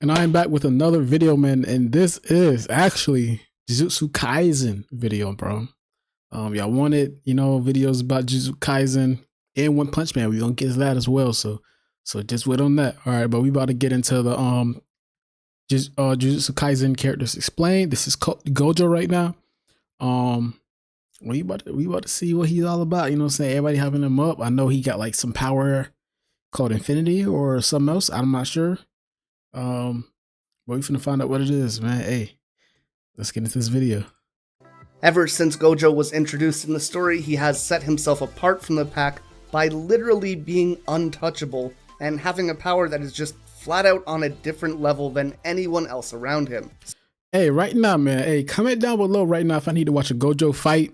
And I am back with another video, man, and this is actually Jujutsu Kaisen video, bro. Y'all wanted, videos about Jujutsu Kaisen and One Punch Man. We gonna get to that as well, so just wait on that. All right, but we about to get into the Jujutsu Kaisen characters explained. This is Gojo right now. We about to see what he's all about. You know what I'm saying? Everybody having him up. I know he got like some power called Infinity or something else. I'm not sure. But we finna find out what it is, man. Hey, let's get into this video. Ever since Gojo was introduced in the story, he has set himself apart from the pack by literally being untouchable and having a power that is just flat out on a different level than anyone else around him. Hey, right now, man. Hey, comment down below right now if I need to watch a Gojo fight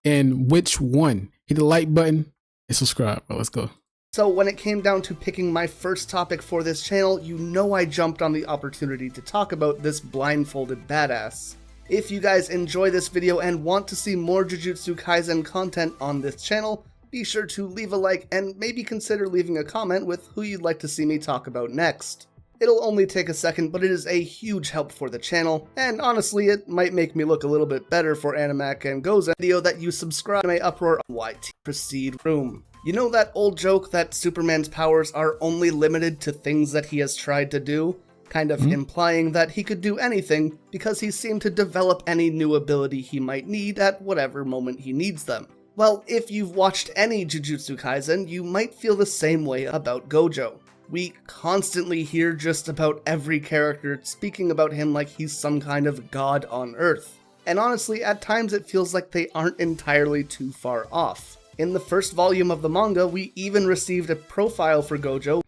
and which one. Hit the like button and subscribe. Well, let's go. So when it came down to picking my first topic for this channel, you know I jumped on the opportunity to talk about this blindfolded badass. If you guys enjoy this video and want to see more Jujutsu Kaisen content on this channel, be sure to leave a like and maybe consider leaving a comment with who you'd like to see me talk about next. It'll only take a second, but it is a huge help for the channel, and honestly it might make me look a little bit better for Animac and Gojo video that you subscribe to my Uproar YT Proceed room. You know that old joke that Superman's powers are only limited to things that he has tried to do? Kind of implying that he could do anything because he seemed to develop any new ability he might need at whatever moment he needs them. Well, if you've watched any Jujutsu Kaisen, you might feel the same way about Gojo. We constantly hear just about every character speaking about him like he's some kind of god on Earth. And honestly, at times it feels like they aren't entirely too far off. In the first volume of the manga, we even received a profile for Gojo.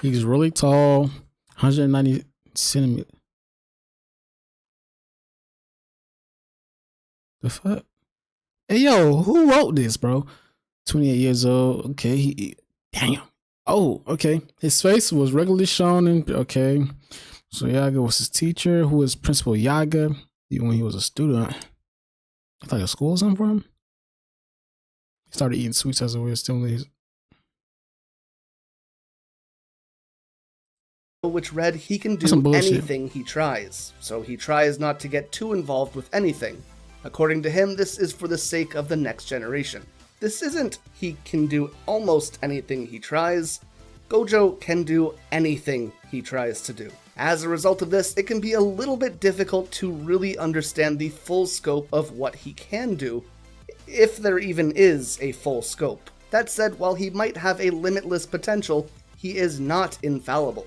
He's really tall, 190 centimeters. The fuck? Hey, yo, who wrote this, bro? 28 years old. Okay, damn. Oh, okay. His face was regularly shown in, okay. So Yaga was his teacher, who was Principal Yaga when he was a student. I thought a school or something for him. He started eating sweets as a way of stimulating. Which read, he can do anything he tries, so he tries not to get too involved with anything. According to him, this is for the sake of the next generation. This isn't he can do almost anything he tries. Gojo can do anything he tries to do. As a result of this, it can be a little bit difficult to really understand the full scope of what he can do, if there even is a full scope. That said, while he might have a limitless potential, he is not infallible.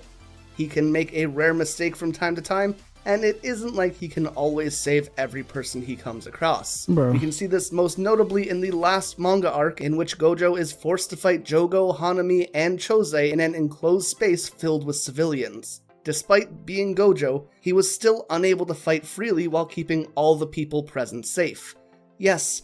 He can make a rare mistake from time to time, and it isn't like he can always save every person he comes across. Bro. We can see this most notably in the last manga arc, in which Gojo is forced to fight Jogo, Hanami, and Chose in an enclosed space filled with civilians. Despite being Gojo, he was still unable to fight freely while keeping all the people present safe. Yes,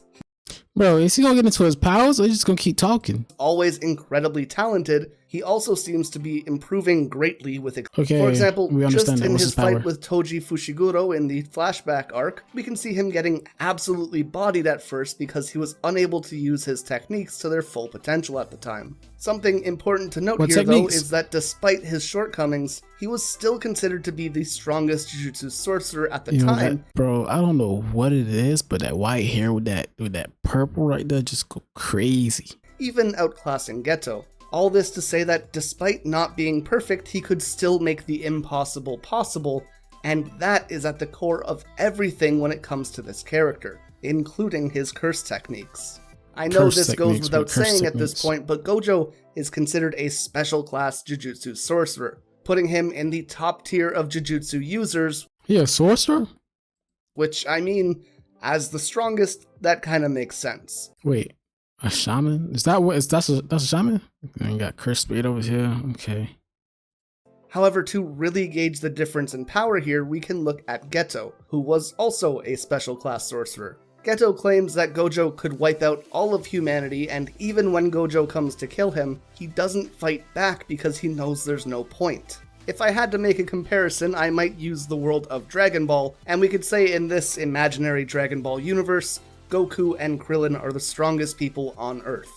bro, is he gonna get into his powers or is he just gonna keep talking? Always incredibly talented, he also seems to be improving greatly with it. Okay, for example, just in his his power? fight with Toji Fushiguro in the flashback arc, we can see him getting absolutely bodied at first because he was unable to use his techniques to their full potential at the time. Something important to note though, is that despite his shortcomings, he was still considered to be the strongest Jujutsu sorcerer at the time. Bro, I don't know what it is, but that white hair with that purple right there just go crazy. Even outclassing Geto. All this to say that despite not being perfect, he could still make the impossible possible, and that is at the core of everything when it comes to this character, including his curse techniques. I know this goes without saying at this point, but Gojo is considered a special class Jujutsu sorcerer, putting him in the top tier of Jujutsu users. Yeah, a sorcerer? Which, I mean, as the strongest, that kind of makes sense. Wait. A shaman? Is that what? That's a shaman? And got curse speed over here. Okay. However, to really gauge the difference in power here, we can look at Geto, who was also a special class sorcerer. Geto claims that Gojo could wipe out all of humanity, and even when Gojo comes to kill him, he doesn't fight back because he knows there's no point. If I had to make a comparison, I might use the world of Dragon Ball, and we could say in this imaginary Dragon Ball universe, Goku and Krillin are the strongest people on Earth.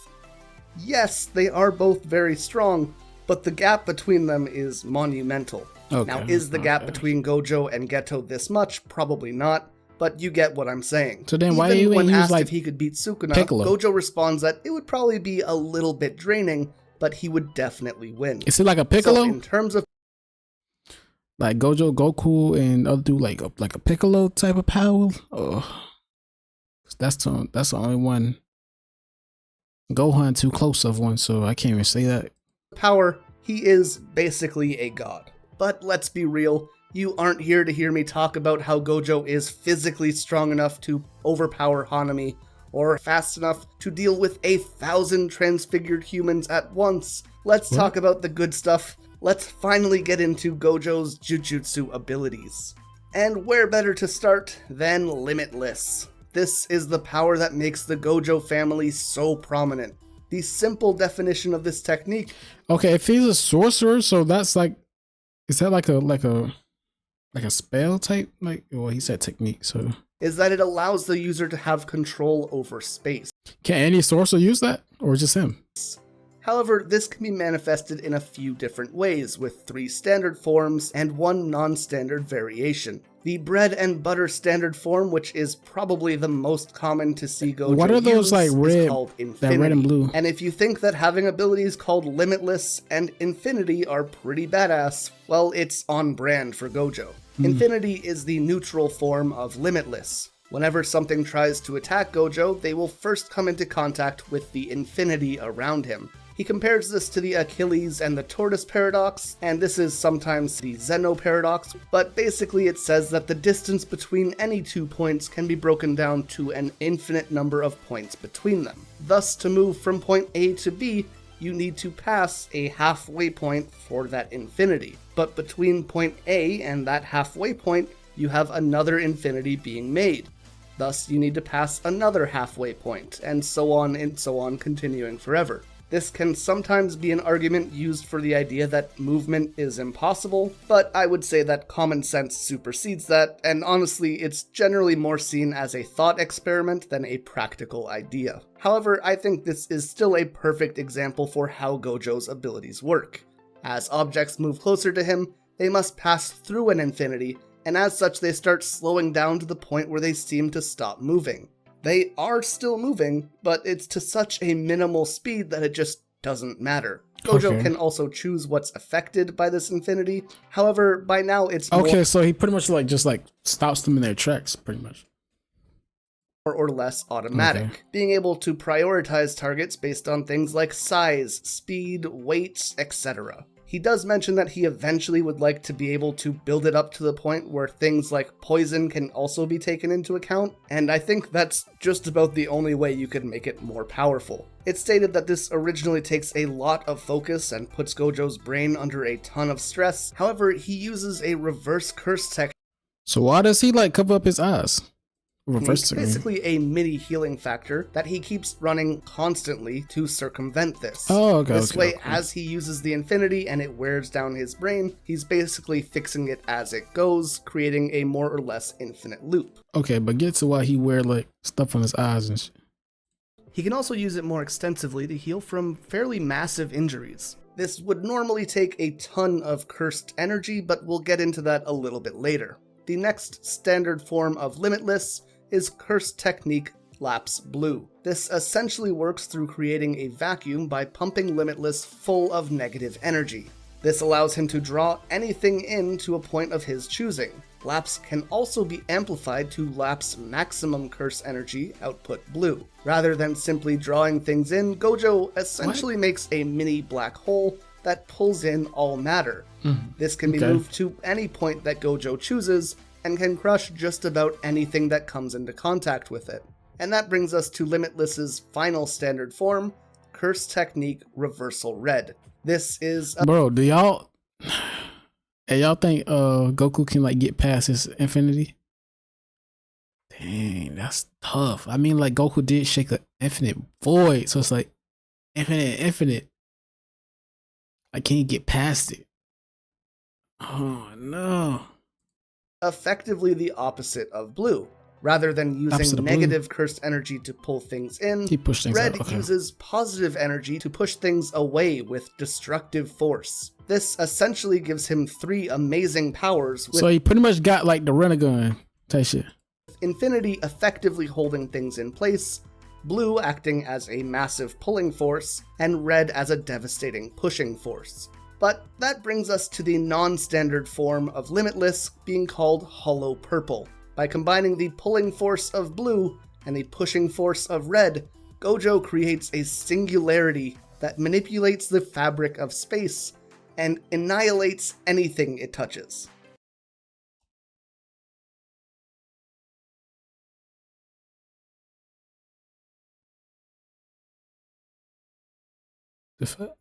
Yes, they are both very strong, but the gap between them is monumental. Okay. Now, is the gap okay. between Gojo and Geto this much? Probably not, but you get what I'm saying. So then why Even you when ain't use asked like if he could beat Sukuna, Piccolo? Gojo responds that it would probably be a little bit draining, but he would definitely win. Is it like a Piccolo? So in terms of like Gojo, Goku, and other dude like a Piccolo type of power? Oh, that's the only one. Gohan too close of one, so I can't even say that. power, he is basically a god. But let's be real, you aren't here to hear me talk about how Gojo is physically strong enough to overpower Hanami, or fast enough to deal with 1,000 transfigured humans at once. Let's talk about the good stuff. Let's finally get into Gojo's Jujutsu abilities. And where better to start than Limitless? This is the power that makes the Gojo family so prominent. The simple definition of this technique. Okay, if he's a sorcerer, so that's like, is that like a spell type? Like, well, he said technique, so Is that it allows the user to have control over space. can any sorcerer use that, or just him? However, this can be manifested in a few different ways, with 3 standard forms and 1 non-standard variation. The bread and butter standard form, which is probably the most common to see Gojo What are those use, like is red, called that Infinity. red and blue? And if you think that having abilities called Limitless and Infinity are pretty badass, well, it's on brand for Gojo. Infinity is the neutral form of Limitless. Whenever something tries to attack Gojo, they will first come into contact with the infinity around him. He compares this to the Achilles and the tortoise paradox, and this is sometimes the Zeno paradox, but basically it says that the distance between any 2 points can be broken down to an infinite number of points between them. Thus, to move from point A to B, you need to pass a halfway point for that infinity. But between point A and that halfway point, you have another infinity being made. Thus, you need to pass another halfway point, and so on, continuing forever. This can sometimes be an argument used for the idea that movement is impossible, but I would say that common sense supersedes that, and honestly, it's generally more seen as a thought experiment than a practical idea. However, I think this is still a perfect example for how Gojo's abilities work. As objects move closer to him, they must pass through an infinity, and as such they start slowing down to the point where they seem to stop moving. They are still moving, but it's to such a minimal speed that it just doesn't matter. Gojo can also choose what's affected by this infinity. However, by now it's Okay, so he pretty much just stops them in their tracks, pretty much. more or less automatic, being able to prioritize targets based on things like size, speed, weight, etc. He does mention that he eventually would like to be able to build it up to the point where things like poison can also be taken into account, and I think that's just about the only way you could make it more powerful. It's stated that this originally takes a lot of focus and puts Gojo's brain under a ton of stress. However, he uses a reverse curse technique. So why does he cover up his eyes? It's basically a mini healing factor that he keeps running constantly to circumvent this. Oh, okay. This way, as he uses the infinity and it wears down his brain, he's basically fixing it as it goes, creating a more or less infinite loop. Okay, but get to why he wear stuff on his eyes and shit. He can also use it more extensively to heal from fairly massive injuries. This would normally take a ton of cursed energy, but we'll get into that a little bit later. The next standard form of Limitless is Cursed Technique Lapse Blue. This essentially works through creating a vacuum by pumping Limitless full of negative energy. This allows him to draw anything in to a point of his choosing. Lapse can also be amplified to lapse maximum curse energy, output blue. Rather than simply drawing things in, Gojo essentially makes a mini black hole that pulls in all matter. This can be moved to any point that Gojo chooses, and can crush just about anything that comes into contact with it. And that brings us to Limitless's final standard form, Curse Technique Reversal Red. This is Bro, do y'all think Goku can get past his infinity? Dang, that's tough. I mean, Goku did shake the infinite void, so it's infinite. I can't get past it. Oh no. effectively the opposite of blue. Rather than Opposite using of blue. negative cursed energy to pull things in, He pushed things red out. Okay. uses positive energy to push things away with destructive force. This essentially gives him 3 amazing powers, with So he pretty much got like the Renegon type shit. Infinity effectively holding things in place, blue acting as a massive pulling force, and red as a devastating pushing force. But that brings us to the non-standard form of Limitless, being called Hollow Purple. By combining the pulling force of blue and the pushing force of red, Gojo creates a singularity that manipulates the fabric of space and annihilates anything it touches. The fuck?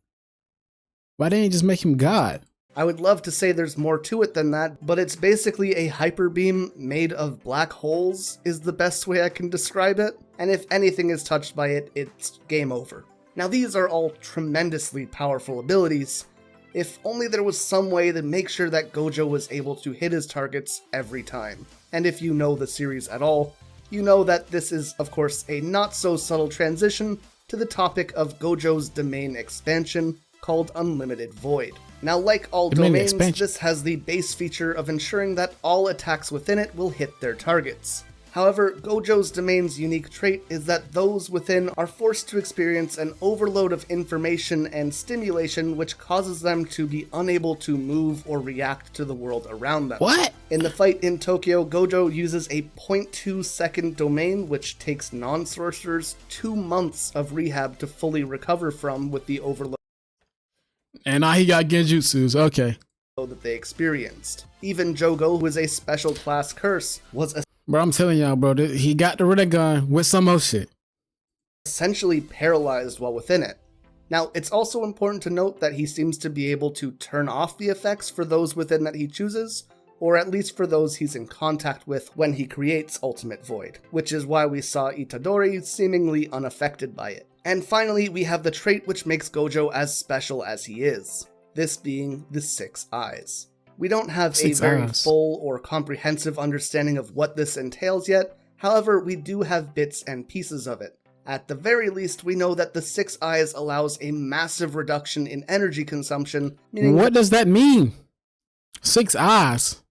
Why didn't he just make him God? I would love to say there's more to it than that, but it's basically a hyper beam made of black holes is the best way I can describe it, and if anything is touched by it, it's game over. Now these are all tremendously powerful abilities, if only there was some way to make sure that Gojo was able to hit his targets every time. And if you know the series at all, you know that this is of course a not so subtle transition to the topic of Gojo's domain expansion called Unlimited Void. Now, like all domains, this has the base feature of ensuring that all attacks within it will hit their targets. However, Gojo's domain's unique trait is that those within are forced to experience an overload of information and stimulation which causes them to be unable to move or react to the world around them. What? In the fight in Tokyo, Gojo uses a 0.2 second domain which takes non-sorcerers 2 months of rehab to fully recover from with the overload. And now he got genjutsus. Okay. That they experienced. Even Jogo, who is a special class curse, was Bro, I'm telling y'all, bro, he got the Renegon with some more shit. Essentially paralyzed while within it. Now, it's also important to note that he seems to be able to turn off the effects for those within that he chooses, or at least for those he's in contact with when he creates Ultimate Void, which is why we saw Itadori seemingly unaffected by it. And finally, we have the trait which makes Gojo as special as he is, this being the 6 eyes. We don't have a very full or comprehensive understanding of what this entails yet, however, we do have bits and pieces of it. At the very least, we know that the 6 eyes allows a massive reduction in energy consumption, meaning what does that mean? 6 eyes?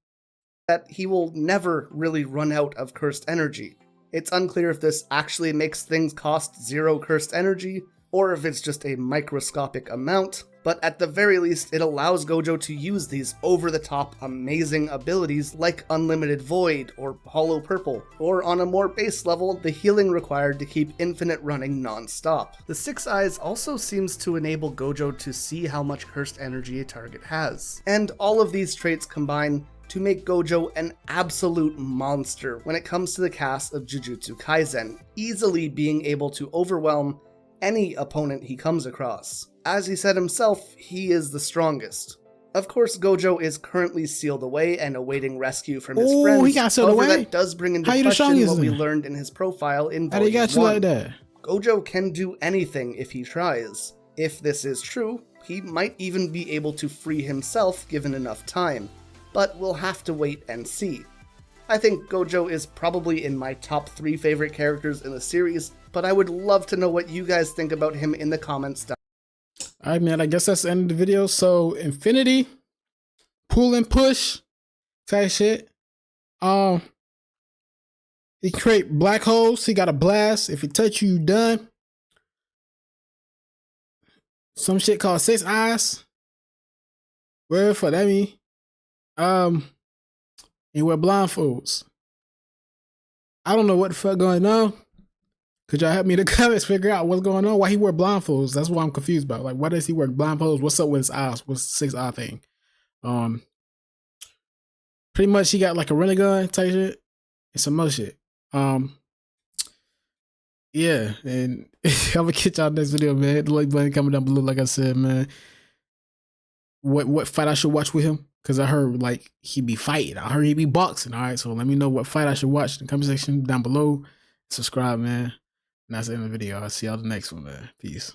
That he will never really run out of cursed energy. It's unclear if this actually makes things cost 0 cursed energy, or if it's just a microscopic amount, but at the very least it allows Gojo to use these over-the-top amazing abilities like Unlimited Void or Hollow Purple, or on a more base level, the healing required to keep infinite running non-stop. The 6 eyes also seems to enable Gojo to see how much cursed energy a target has. And all of these traits combine to make Gojo an absolute monster when it comes to the cast of Jujutsu Kaisen, easily being able to overwhelm any opponent he comes across. As he said himself, he is the strongest. Of course, Gojo is currently sealed away and awaiting rescue from his friends. He got sealed away? That does bring into question what we learned in his profile in Volume 1. How they got you like that? Gojo can do anything if he tries. If this is true, he might even be able to free himself given enough time. But we'll have to wait and see. I think Gojo is probably in my top 3 favorite characters in the series, but I would love to know what you guys think about him in the comments down. Alright, man, I guess that's the end of the video. So, Infinity, pull and push, type shit. He create black holes. He got a blast. If he touch you, you done. Some shit called 6 eyes. Where for that mean? He wear blindfolds. I don't know what the fuck going on. Could y'all help me in the comments figure out what's going on? Why he wear blindfolds? That's what I'm confused about. Like, why does he wear blindfolds? What's up with his eyes? What's the 6 eye thing? Pretty much he got like a Renegon type shit and some more shit. Yeah, and I'm gonna catch y'all next video, man. The like button coming down below, like I said, man. What fight I should watch with him? Because I heard like he be fighting. I heard he be boxing. All right, so let me know what fight I should watch in the comment section down below. Subscribe, man. And that's the end of the video. I'll see y'all the next one, man. Peace.